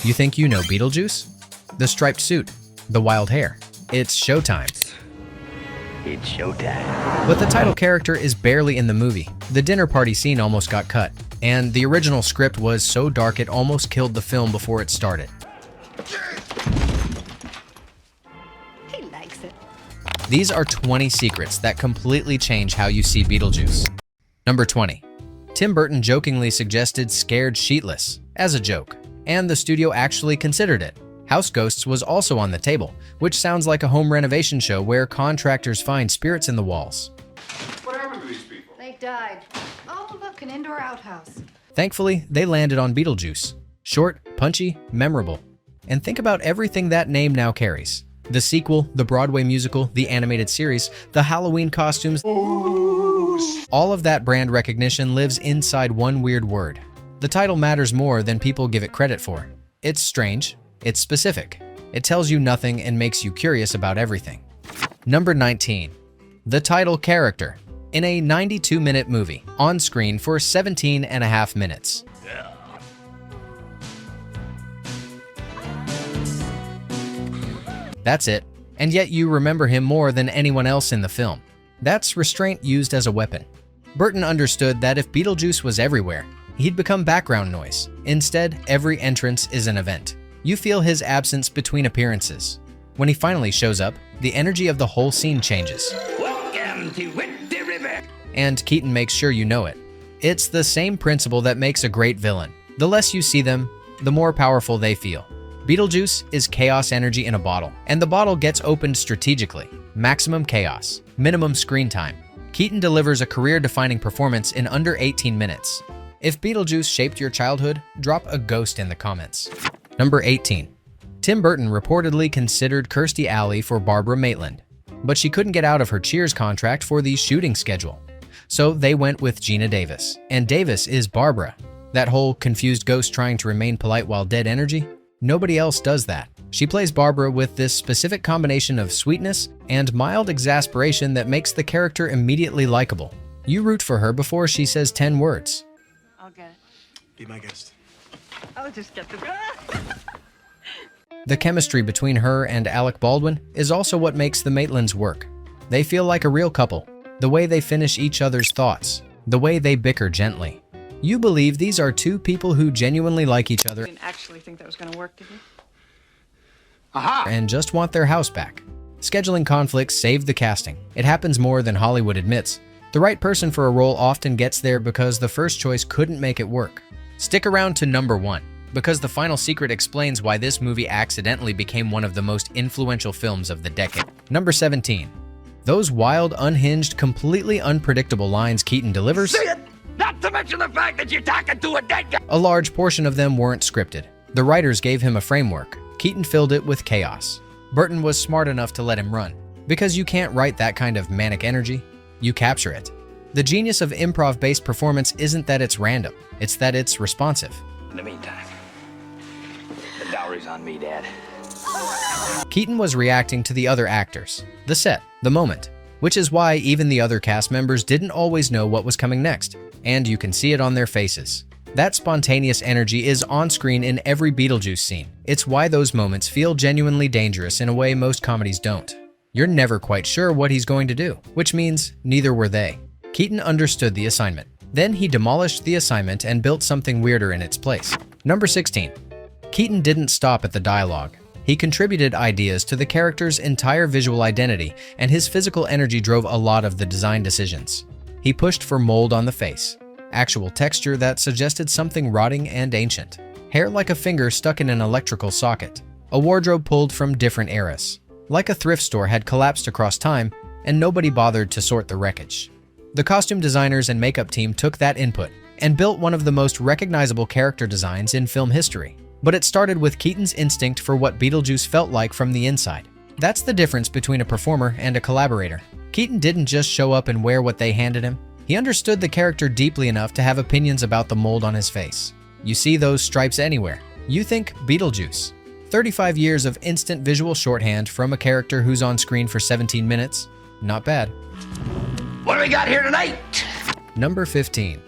You think you know Beetlejuice? The striped suit, the wild hair. It's showtime. It's showtime. But the title character is barely in the movie. The dinner party scene almost got cut, and the original script was so dark it almost killed the film before it started. He likes it. These are 20 secrets that completely change how you see Beetlejuice. Number 20. Tim Burton jokingly suggested Scared Sheetless as a joke, and the studio actually considered it. House Ghosts was also on the table, which sounds like a home renovation show where contractors find spirits in the walls. What happened to these people? They died. Oh, look, an indoor outhouse. Thankfully, they landed on Beetlejuice. Short, punchy, memorable. And think about everything that name now carries. The sequel, the Broadway musical, the animated series, the Halloween costumes. All of that brand recognition lives inside one weird word. The title matters more than people give it credit for. It's strange. It's specific. It tells you nothing and makes you curious about everything. Number 19. The title character in a 92-minute movie, on screen for 17.5 minutes. That's it, and yet you remember him more than anyone else in the film. That's restraint used as a weapon. Burton understood that if Beetlejuice was everywhere, he'd become background noise. Instead, every entrance is an event. You feel his absence between appearances. When he finally shows up, the energy of the whole scene changes. Welcome to Winter River. And Keaton makes sure you know it. It's the same principle that makes a great villain. The less you see them, the more powerful they feel. Beetlejuice is chaos energy in a bottle, and the bottle gets opened strategically. Maximum chaos, minimum screen time. Keaton delivers a career-defining performance in under 18 minutes. If Beetlejuice shaped your childhood, drop a ghost in the comments. Number 18. Tim Burton reportedly considered Kirstie Alley for Barbara Maitland, but she couldn't get out of her Cheers contract for the shooting schedule. So they went with Geena Davis, and Davis is Barbara. That whole confused ghost trying to remain polite while dead energy? Nobody else does that. She plays Barbara with this specific combination of sweetness and mild exasperation that makes the character immediately likable. You root for her before she says 10 words. I'll get it. Be my guest. I'll just get the... The chemistry between her and Alec Baldwin is also what makes the Maitlands work. They feel like a real couple. The way they finish each other's thoughts, the way they bicker gently. You believe these are two people who genuinely like each other You didn't actually think that was going to work, did you? Aha! and just want their house back. Scheduling conflicts saved the casting. It happens more than Hollywood admits. The right person for a role often gets there because the first choice couldn't make it work. Stick around to number 1, because the final secret explains why this movie accidentally became one of the most influential films of the decade. Number 17. Those wild, unhinged, completely unpredictable lines Keaton delivers, See it? Not to mention the fact that you're talking to a dead guy. a large portion of them weren't scripted. The writers gave him a framework. Keaton filled it with chaos. Burton was smart enough to let him run. Because you can't write that kind of manic energy, you capture it. The genius of improv-based performance isn't that it's random, it's that it's responsive. In the meantime, the dowry's on me, Dad. Keaton was reacting to the other actors, the set, the moment, which is why even the other cast members didn't always know what was coming next, and you can see it on their faces. That spontaneous energy is on screen in every Beetlejuice scene. It's why those moments feel genuinely dangerous in a way most comedies don't. You're never quite sure what he's going to do, which means neither were they. Keaton understood the assignment. Then he demolished the assignment and built something weirder in its place. Number 16. Keaton didn't stop at the dialogue. He contributed ideas to the character's entire visual identity, and his physical energy drove a lot of the design decisions. He pushed for mold on the face, actual texture that suggested something rotting and ancient, hair like a finger stuck in an electrical socket, a wardrobe pulled from different eras, like a thrift store had collapsed across time and nobody bothered to sort the wreckage. The costume designers and makeup team took that input and built one of the most recognizable character designs in film history. But it started with Keaton's instinct for what Beetlejuice felt like from the inside. That's the difference between a performer and a collaborator. Keaton didn't just show up and wear what they handed him. He understood the character deeply enough to have opinions about the mold on his face. You see those stripes anywhere. You think Beetlejuice. 35 years of instant visual shorthand from a character who's on screen for 17 minutes. Not bad. What do we got here tonight? Number 15.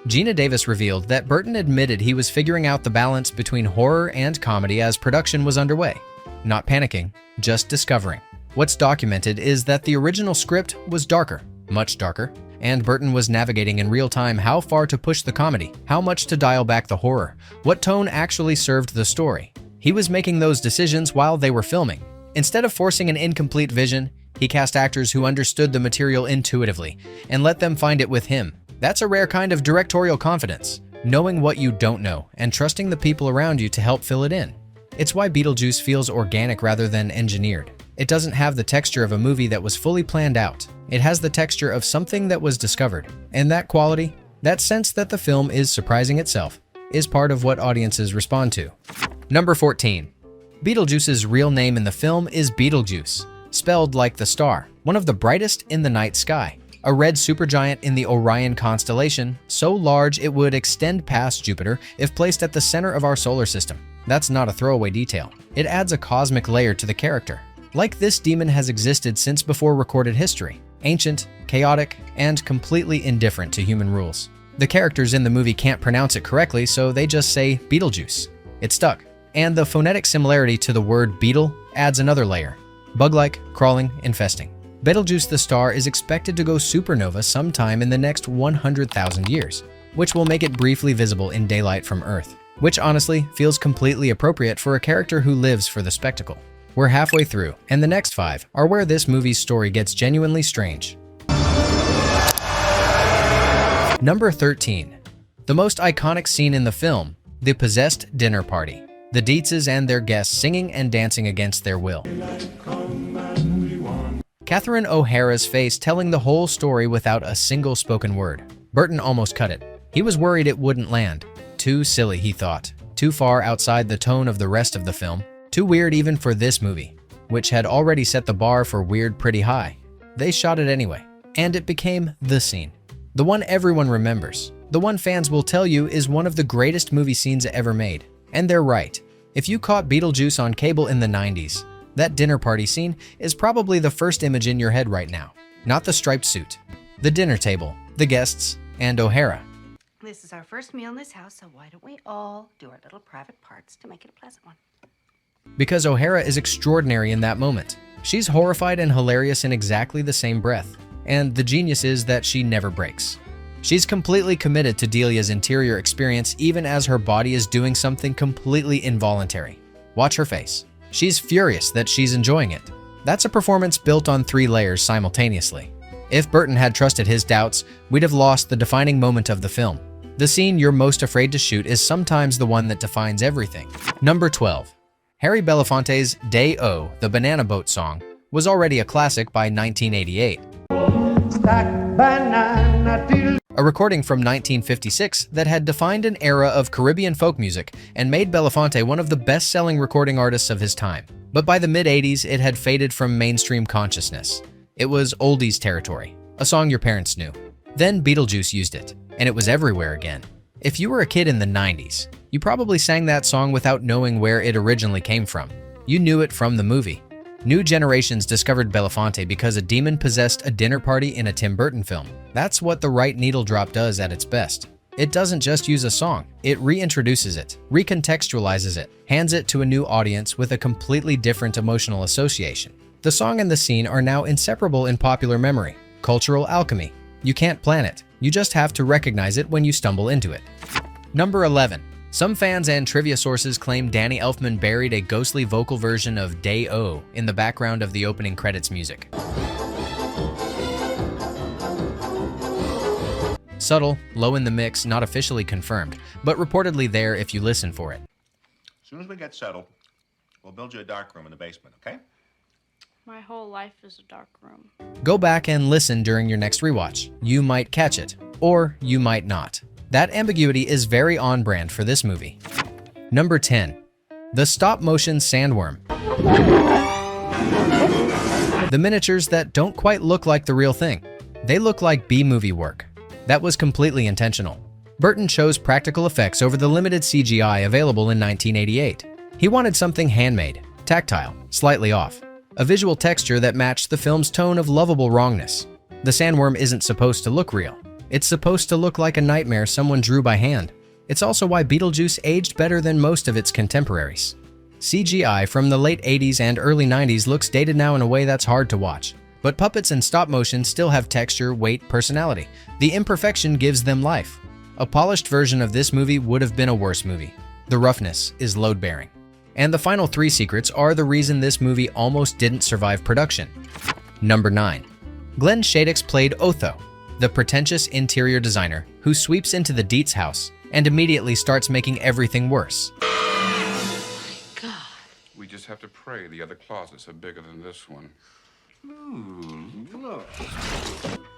Gina Davis revealed that Burton admitted he was figuring out the balance between horror and comedy as production was underway. Not panicking, just discovering. What's documented is that the original script was darker, much darker, and Burton was navigating in real time how far to push the comedy, how much to dial back the horror, what tone actually served the story. He was making those decisions while they were filming. Instead of forcing an incomplete vision, he cast actors who understood the material intuitively and let them find it with him. That's a rare kind of directorial confidence, knowing what you don't know and trusting the people around you to help fill it in. It's why Beetlejuice feels organic rather than engineered. It doesn't have the texture of a movie that was fully planned out. It has the texture of something that was discovered. And that quality, that sense that the film is surprising itself, is part of what audiences respond to. Number 14. Beetlejuice's real name in the film is Beetlejuice, spelled like the star, one of the brightest in the night sky. A red supergiant in the Orion constellation, so large it would extend past Jupiter if placed at the center of our solar system. That's not a throwaway detail. It adds a cosmic layer to the character. Like this demon has existed since before recorded history, ancient, chaotic, and completely indifferent to human rules. The characters in the movie can't pronounce it correctly, so they just say Beetlejuice. It stuck. And the phonetic similarity to the word beetle adds another layer. Bug-like, crawling, infesting. Betelgeuse the star is expected to go supernova sometime in the next 100,000 years, which will make it briefly visible in daylight from Earth, which honestly feels completely appropriate for a character who lives for the spectacle. We're halfway through, and the next 5 are where this movie's story gets genuinely strange. Number 13. The most iconic scene in the film, the possessed dinner party. The Dietzes and their guests singing and dancing against their will. Catherine O'Hara's face telling the whole story without a single spoken word. Burton almost cut it. He was worried it wouldn't land. Too silly, he thought. Too far outside the tone of the rest of the film. Too weird even for this movie, which had already set the bar for weird pretty high. They shot it anyway, and it became the scene. The one everyone remembers. The one fans will tell you is one of the greatest movie scenes ever made. And they're right. If you caught Beetlejuice on cable in the 90s, that dinner party scene is probably the first image in your head right now. Not the striped suit. The dinner table, the guests, and O'Hara. This is our first meal in this house, so why don't we all do our little private parts to make it a pleasant one? Because O'Hara is extraordinary in that moment. She's horrified and hilarious in exactly the same breath. And the genius is that she never breaks. She's completely committed to Delia's interior experience even as her body is doing something completely involuntary. Watch her face. She's furious that she's enjoying it. That's a performance built on 3 layers simultaneously. If Burton had trusted his doubts, we'd have lost the defining moment of the film. The scene you're most afraid to shoot is sometimes the one that defines everything. Number 12. Harry Belafonte's Day-O, the Banana Boat song, was already a classic by 1988. A recording from 1956 that had defined an era of Caribbean folk music and made Belafonte one of the best-selling recording artists of his time. But by the mid-80s, it had faded from mainstream consciousness. It was oldies territory, a song your parents knew. Then Beetlejuice used it, and it was everywhere again. If you were a kid in the 90s, you probably sang that song without knowing where it originally came from. You knew it from the movie. New generations discovered Belafonte because a demon possessed a dinner party in a Tim Burton film. That's what the right needle drop does at its best. It doesn't just use a song, it reintroduces it, recontextualizes it, hands it to a new audience with a completely different emotional association. The song and the scene are now inseparable in popular memory. Cultural alchemy. You can't plan it, you just have to recognize it when you stumble into it. Number 11. Some fans and trivia sources claim Danny Elfman buried a ghostly vocal version of Day-O in the background of the opening credits music. Subtle, low in the mix, not officially confirmed, but reportedly there if you listen for it. As soon as we get settled, we'll build you a dark room in the basement, okay? My whole life is a dark room. Go back and listen during your next rewatch. You might catch it, or you might not. That ambiguity is very on brand for this movie. Number 10. The stop-motion sandworm. The miniatures that don't quite look like the real thing. They look like B-movie work. That was completely intentional. Burton chose practical effects over the limited CGI available in 1988. He wanted something handmade, tactile, slightly off. A visual texture that matched the film's tone of lovable wrongness. The sandworm isn't supposed to look real. It's supposed to look like a nightmare someone drew by hand. It's also why Beetlejuice aged better than most of its contemporaries. CGI from the late 80s and early 90s looks dated now in a way that's hard to watch. But puppets and stop motion still have texture, weight, personality. The imperfection gives them life. A polished version of this movie would have been a worse movie. The roughness is load-bearing. And the final 3 secrets are the reason this movie almost didn't survive production. Number 9. Glenn Shadix played Otho, the pretentious interior designer who sweeps into the Dietz house and immediately starts making everything worse. We just have to pray the other closets are bigger than this one. Ooh, look.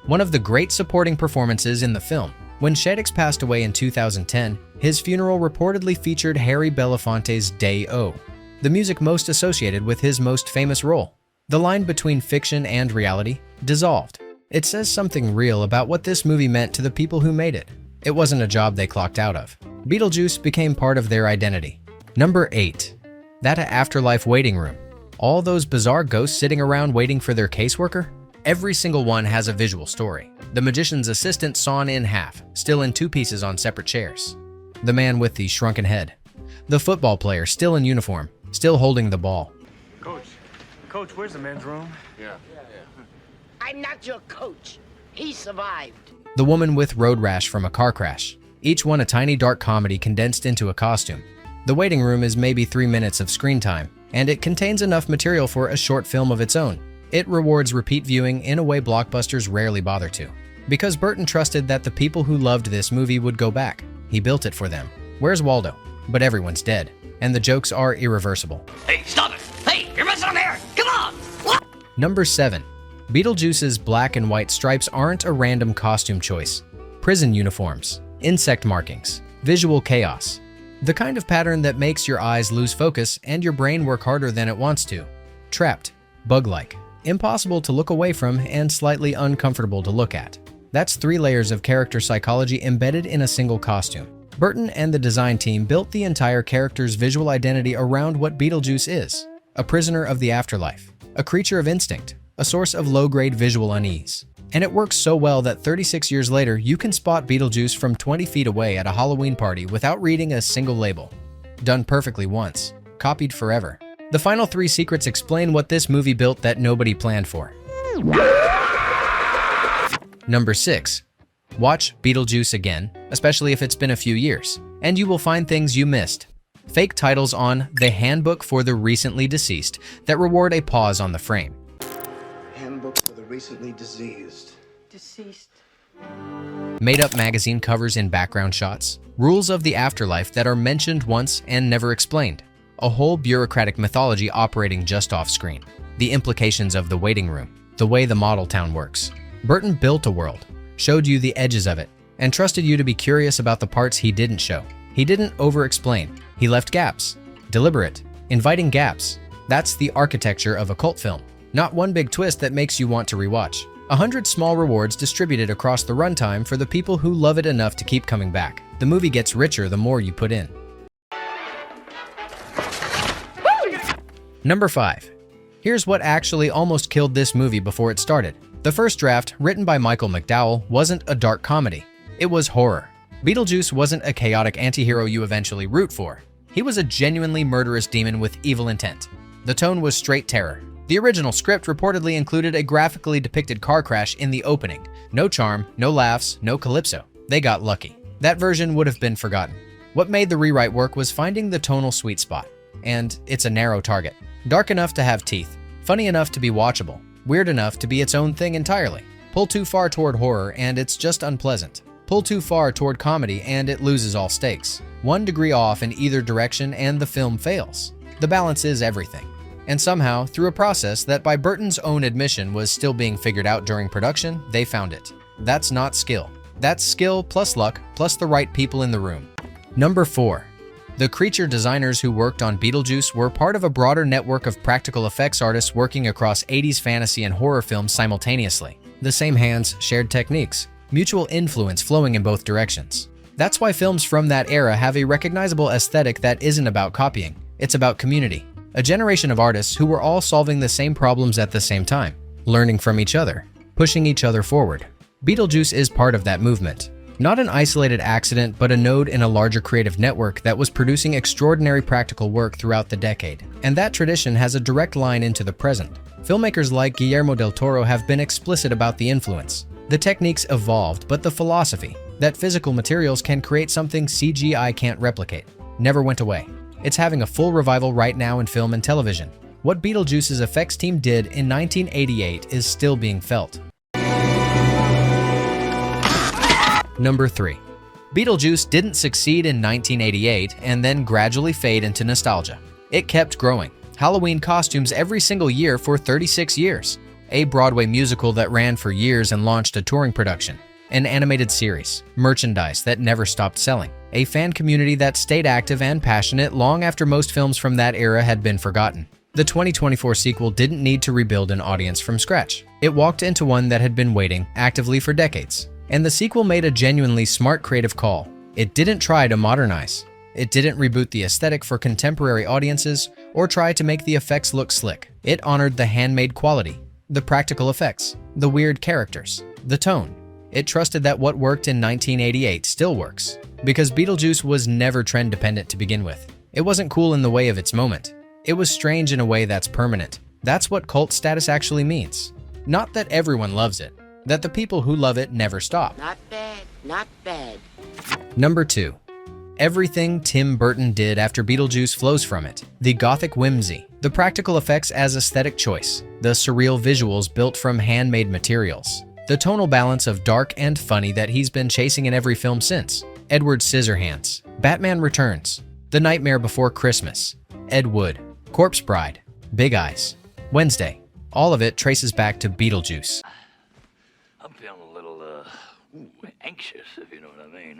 One of the great supporting performances in the film. When Shadix passed away in 2010, his funeral reportedly featured Harry Belafonte's Day-O, the music most associated with his most famous role. The line between fiction and reality dissolved. It says something real about what this movie meant to the people who made it. It wasn't a job they clocked out of. Beetlejuice became part of their identity. Number 8. That afterlife waiting room. All those bizarre ghosts sitting around waiting for their caseworker? Every single one has a visual story. The magician's assistant sawn in half, still in 2 pieces on separate chairs. The man with the shrunken head. The football player still in uniform, still holding the ball. Coach, where's the men's room? Yeah. I'm not your coach. He survived. The woman with road rash from a car crash. Each one a tiny dark comedy condensed into a costume. The waiting room is maybe 3 minutes of screen time, and it contains enough material for a short film of its own. It rewards repeat viewing in a way blockbusters rarely bother to. Because Burton trusted that the people who loved this movie would go back. He built it for them. Where's Waldo? But everyone's dead, and the jokes are irreversible. Hey, stop it! Hey, you're messing up here! Come on! Number 7. Beetlejuice's black and white stripes aren't a random costume choice. Prison uniforms, insect markings, visual chaos. The kind of pattern that makes your eyes lose focus and your brain work harder than it wants to. Trapped, bug-like, impossible to look away from, and slightly uncomfortable to look at. That's 3 layers of character psychology embedded in a single costume. Burton and the design team built the entire character's visual identity around what Beetlejuice is. A prisoner of the afterlife, a creature of instinct, a source of low-grade visual unease. And it works so well that 36 years later, you can spot Beetlejuice from 20 feet away at a Halloween party without reading a single label. Done perfectly once, copied forever. The final 3 secrets explain what this movie built that nobody planned for. Number 6. Watch Beetlejuice again, especially if it's been a few years, and you will find things you missed. Fake titles on The Handbook for the Recently Deceased that reward a pause on the frame. Handbook for the recently diseased. Deceased. Made-up magazine covers in background shots. Rules of the afterlife that are mentioned once and never explained. A whole bureaucratic mythology operating just off-screen. The implications of the waiting room. The way the model town works. Burton built a world, showed you the edges of it, and trusted you to be curious about the parts he didn't show. He didn't over-explain. He left gaps. Deliberate, inviting gaps. That's the architecture of a cult film. Not one big twist that makes you want to rewatch. 100 small rewards distributed across the runtime for the people who love it enough to keep coming back. The movie gets richer the more you put in. Number 5. Here's what actually almost killed this movie before it started. The first draft, written by Michael McDowell, wasn't a dark comedy. It was horror. Beetlejuice wasn't a chaotic anti-hero you eventually root for. He was a genuinely murderous demon with evil intent. The tone was straight terror. The original script reportedly included a graphically depicted car crash in the opening. No charm, no laughs, no calypso. They got lucky. That version would have been forgotten. What made the rewrite work was finding the tonal sweet spot. And it's a narrow target. Dark enough to have teeth, funny enough to be watchable, weird enough to be its own thing entirely. Pull too far toward horror and it's just unpleasant. Pull too far toward comedy and it loses all stakes. 1 degree off in either direction and the film fails. The balance is everything. And somehow, through a process that by Burton's own admission was still being figured out during production, they found it. That's not skill. That's skill plus luck plus the right people in the room. Number 4. The creature designers who worked on Beetlejuice were part of a broader network of practical effects artists working across 80s fantasy and horror films simultaneously. The same hands, shared techniques, mutual influence flowing in both directions. That's why films from that era have a recognizable aesthetic that isn't about copying. It's about community. A generation of artists who were all solving the same problems at the same time, learning from each other, pushing each other forward. Beetlejuice is part of that movement. Not an isolated accident, but a node in a larger creative network that was producing extraordinary practical work throughout the decade. And that tradition has a direct line into the present. Filmmakers like Guillermo del Toro have been explicit about the influence. The techniques evolved, but the philosophy, that physical materials can create something CGI can't replicate, never went away. It's having a full revival right now in film and television. What Beetlejuice's effects team did in 1988 is still being felt. Number 3. Beetlejuice didn't succeed in 1988 and then gradually fade into nostalgia. It kept growing. Halloween costumes every single year for 36 years. A Broadway musical that ran for years and launched a touring production. An animated series, merchandise that never stopped selling. A fan community that stayed active and passionate long after most films from that era had been forgotten. The 2024 sequel didn't need to rebuild an audience from scratch. It walked into one that had been waiting actively for decades. And the sequel made a genuinely smart creative call. It didn't try to modernize. It didn't reboot the aesthetic for contemporary audiences or try to make the effects look slick. It honored the handmade quality, the practical effects, the weird characters, the tone. It trusted that what worked in 1988 still works, because Beetlejuice was never trend dependent to begin with. It wasn't cool in the way of its moment. It was strange in a way that's permanent. That's what cult status actually means. Not that everyone loves it, that the people who love it never stop. Not bad, not bad. Number 2. Everything Tim Burton did after Beetlejuice flows from it. The gothic whimsy, the practical effects as aesthetic choice, the surreal visuals built from handmade materials, the tonal balance of dark and funny that he's been chasing in every film since. Edward Scissorhands, Batman Returns, The Nightmare Before Christmas, Ed Wood, Corpse Bride, Big Eyes, Wednesday. All of it traces back to Beetlejuice. I'm feeling a little, anxious, if you know what I mean.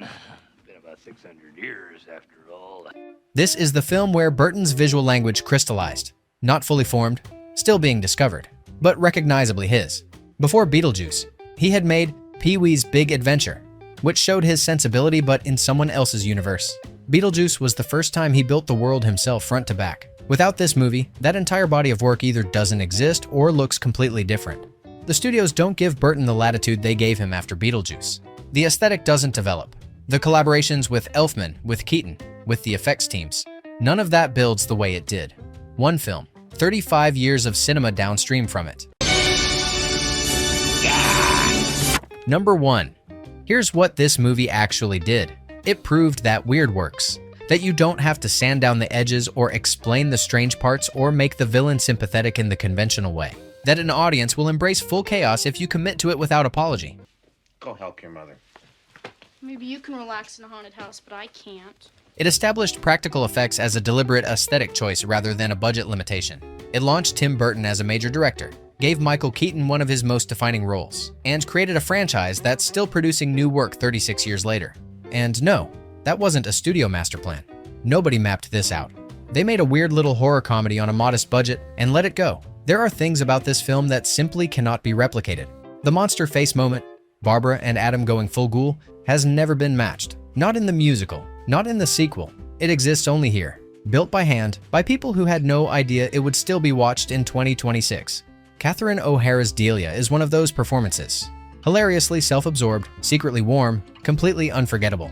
Been about 600 years after all. This is the film where Burton's visual language crystallized. Not fully formed, still being discovered, but recognizably his. Before Beetlejuice, he had made Pee-wee's Big Adventure, which showed his sensibility but in someone else's universe. Beetlejuice was the first time he built the world himself front to back. Without this movie, that entire body of work either doesn't exist or looks completely different. The studios don't give Burton the latitude they gave him after Beetlejuice. The aesthetic doesn't develop. The collaborations with Elfman, with Keaton, with the effects teams, none of that builds the way it did. One film, 35 years of cinema downstream from it. Number 1. Here's what this movie actually did. It proved that weird works. That you don't have to sand down the edges or explain the strange parts or make the villain sympathetic in the conventional way. That an audience will embrace full chaos if you commit to it without apology. Go help your mother. Maybe you can relax in a haunted house, but I can't. It established practical effects as a deliberate aesthetic choice rather than a budget limitation. It launched Tim Burton as a major director, gave Michael Keaton one of his most defining roles, and created a franchise that's still producing new work 36 years later. And no, that wasn't a studio master plan. Nobody mapped this out. They made a weird little horror comedy on a modest budget and let it go. There are things about this film that simply cannot be replicated. The monster face moment, Barbara and Adam going full ghoul, has never been matched. Not in the musical, not in the sequel. It exists only here, built by hand, by people who had no idea it would still be watched in 2026. Catherine O'Hara's Delia is one of those performances. Hilariously self-absorbed, secretly warm, completely unforgettable.